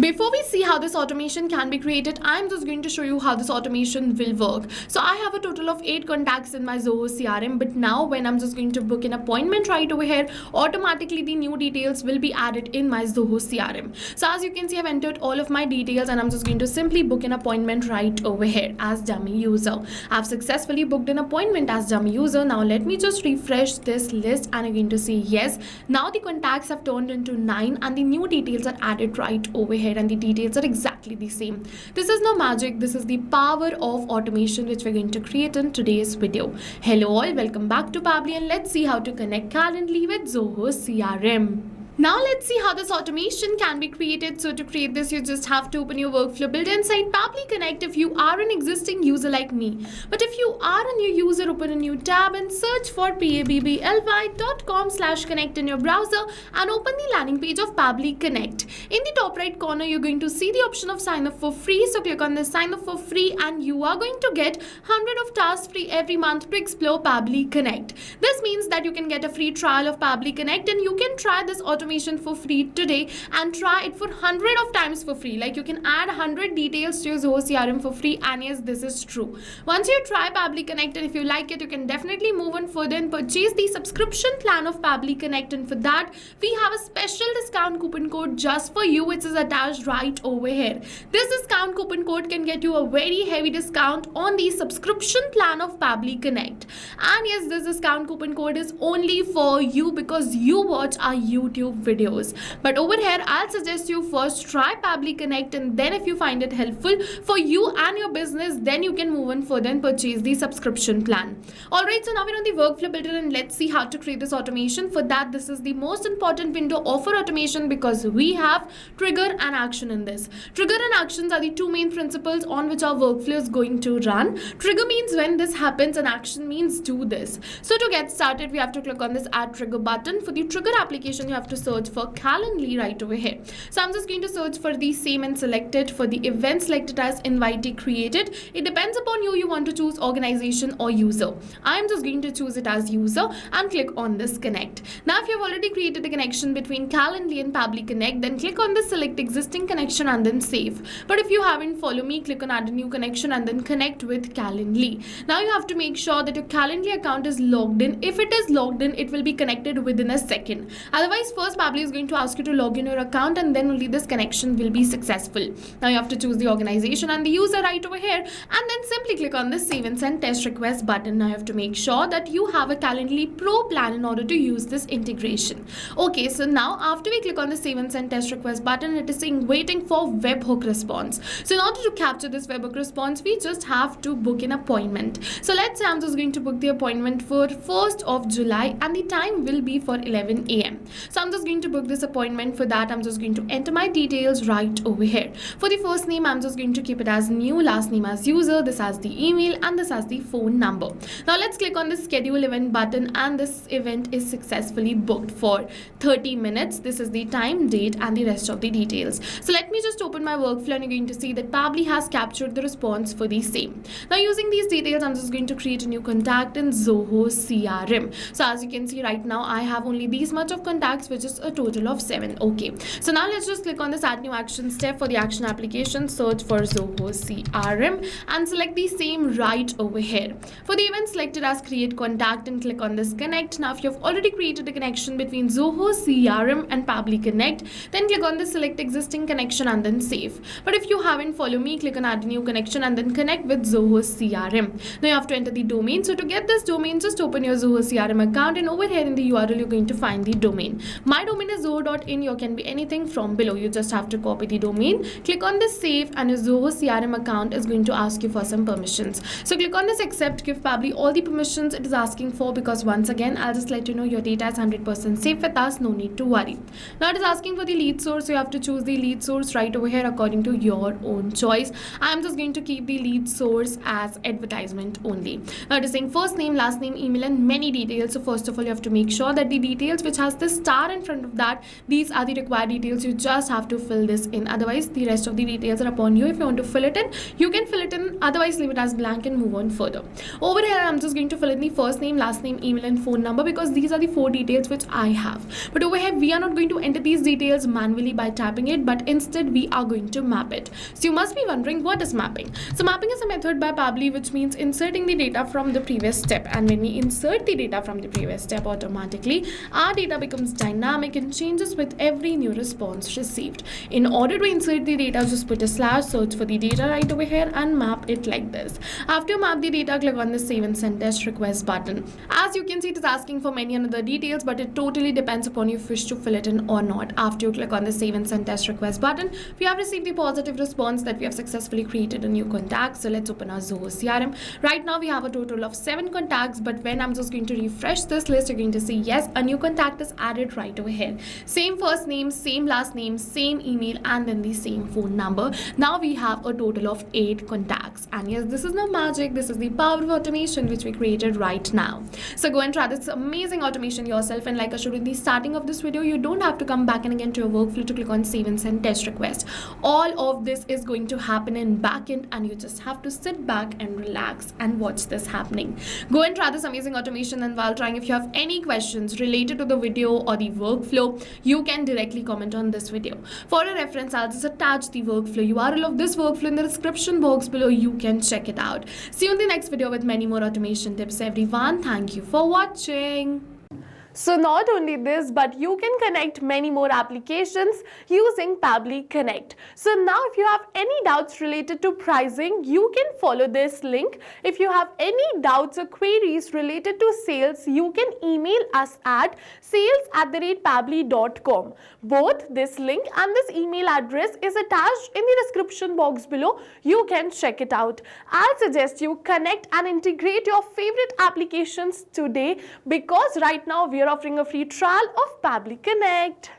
Before we see how this automation can be created, I'm just going to show you how this automation will work. So I have a total of 8 contacts in my Zoho CRM, but now when I'm just going to book an appointment right over here, automatically the new details will be added in my Zoho CRM. So as you can see, I've entered all of my details and I'm just going to simply book an appointment right over here as dummy user. I've successfully booked an appointment as dummy user. Now let me just refresh this list and I'm going to say yes. Now the contacts have turned into 9 and the new details are added right over here and the details are exactly the same. This is no magic. This is the power of automation which we're going to create in today's video. Hello all, welcome back to Pabbly and let's see how to connect Calendly with Zoho CRM. Now let's see how this automation can be created. So to create this, you just have to open your workflow builder inside Pabbly Connect if you are an existing user like me. But if you are a new user, open a new tab and search for pabbly.com/connect in your browser and open the landing page of Pabbly Connect. In the top right corner, you're going to see the option of sign up for free. So click on the sign up for free and you are going to get 100 of tasks free every month to explore Pabbly Connect. This means that you can get a free trial of Pabbly Connect and you can try this automation for free today and try it for 100 of times for free. Like you can add 100 details to your Zoho CRM for free, and yes, this is true. Once you try Pabbly Connect and if you like it, you can definitely move on further and purchase the subscription plan of Pabbly Connect, and for that we have a special discount coupon code just for you which is attached right over here. This discount coupon code can get you a very heavy discount on the subscription plan of Pabbly Connect, and yes, this discount coupon code is only for you because you watch our YouTube videos. But over here, I'll suggest you first try Pabbly Connect, and then if you find it helpful for you and your business, then you can move on further and purchase the subscription plan. Alright, so now we're on the workflow builder and let's see how to create this automation. For that, this is the most important window of our automation because we have trigger and action in this. Trigger and actions are the two main principles on which our workflow is going to run. Trigger means when this happens and action means do this. So to get started, we have to click on this add trigger button. For the trigger application, you have to search for Calendly right over here. So I'm just going to search for the same and select it. For the event, select it as invitee created. It depends upon you want to choose organization or user. I'm just going to choose it as user and click on this connect. Now if you've already created a connection between Calendly and Pabbly Connect, then click on this select existing connection and then save. But if you haven't, follow me, click on add a new connection and then connect with Calendly. Now you have to make sure that your Calendly account is logged in. If it is logged in, it will be connected within a second. Otherwise, first Pabbly is going to ask you to log in your account and then only this connection will be successful. Now you have to choose the organization and the user right over here and then simply click on the save and send test request button. Now you have to make sure that you have a Calendly Pro plan in order to use this integration. Okay, so now after we click on the save and send test request button, it is saying waiting for webhook response. So in order to capture this webhook response, we just have to book an appointment. So let's say I'm just going to book the appointment for 1st of July and the time will be for 11 a.m. So I'm just going to book this appointment. For that, I'm just going to enter my details right over here. For the first name, I'm just going to keep it as new, last name as user, this as the email and this as the phone number. Now let's click on the schedule event button and this event is successfully booked for 30 minutes. This is the time, date and the rest of the details. So let me just open my workflow and you're going to see that Pabbly has captured the response for the same. Now using these details, I'm just going to create a new contact in Zoho CRM. So as you can see right now, I have only these much of contacts, which is a total of 7. Okay, so now let's just click on this add new action step. For the action application, search for Zoho CRM and select the same right over here. For the event, select it as create contact and click on this connect. Now if you've already created a connection between Zoho CRM and Pabbly Connect, then click on the select existing connection and then save. But if you haven't, follow me, click on add new connection and then connect with Zoho CRM. Now you have to enter the domain. So to get this domain, just open your Zoho CRM account and over here in the URL, you're going to find the domain. My domain is zoho.in. You can be anything from below. You just have to copy the domain, click on this save and your Zoho CRM account is going to ask you for some permissions. So click on this accept, give Pabbly all the permissions it is asking for because once again, I'll just let you know your data is 100% safe with us, no need to worry. Now it is asking for the lead source. So you have to choose the lead source right over here according to your own choice. I'm just going to keep the lead source as advertisement only. Now it is saying first name, last name, email and many details. So first of all, you have to make sure that the details which has the star in front front of that, these are the required details. You just have to fill this in. Otherwise, the rest of the details are upon you. If you want to fill it in, you can fill it in. Otherwise, leave it as blank and move on further. Over here, I'm just going to fill in the first name, last name, email, and phone number because these are the 4 details which I have. But over here, we are not going to enter these details manually by tapping it, but instead we are going to map it. So you must be wondering, what is mapping? So mapping is a method by Pabbly which means inserting the data from the previous step, and when we insert the data from the previous step, automatically our data becomes dynamic and changes with every new response received. In order to insert the data, just put a slash, search for the data right over here and map it like this. After you map the data, click on the save and send test request button. As you can see, it is asking for many other details, but it totally depends upon you if you wish to fill it in or not. After you click on the save and send test request button, we have received the positive response that we have successfully created a new contact. So let's open our Zoho CRM. Right now we have a total of 7 contacts, but when I'm just going to refresh this list, you're going to see yes, a new contact is added right over here. Same first name, same last name, same email, and then the same phone number. Now we have a total of 8 contacts. And yes, this is no magic, this is the power of automation which we created right now. So go and try this amazing automation yourself, and like I showed in the starting of this video, you don't have to come back and again to your workflow to click on save and send test request. All of this is going to happen in backend, and you just have to sit back and relax and watch this happening. Go and try this amazing automation, and while trying, if you have any questions related to the video or the workflow, you can directly comment on this video. For a reference, I'll just attach the workflow URL of this workflow in the description box below. You can check it out. See you in the next video with many more automation tips, everyone. Thank you for watching. So not only this, but you can connect many more applications using Pabbly Connect. So now if you have any doubts related to pricing, you can follow this link. If you have any doubts or queries related to sales, you can email us at sales@pabbly.com. Both this link and this email address is attached in the description box below. You can check it out. I suggest you connect and integrate your favorite applications today, because right now we are offering a free trial of Pabbly Connect.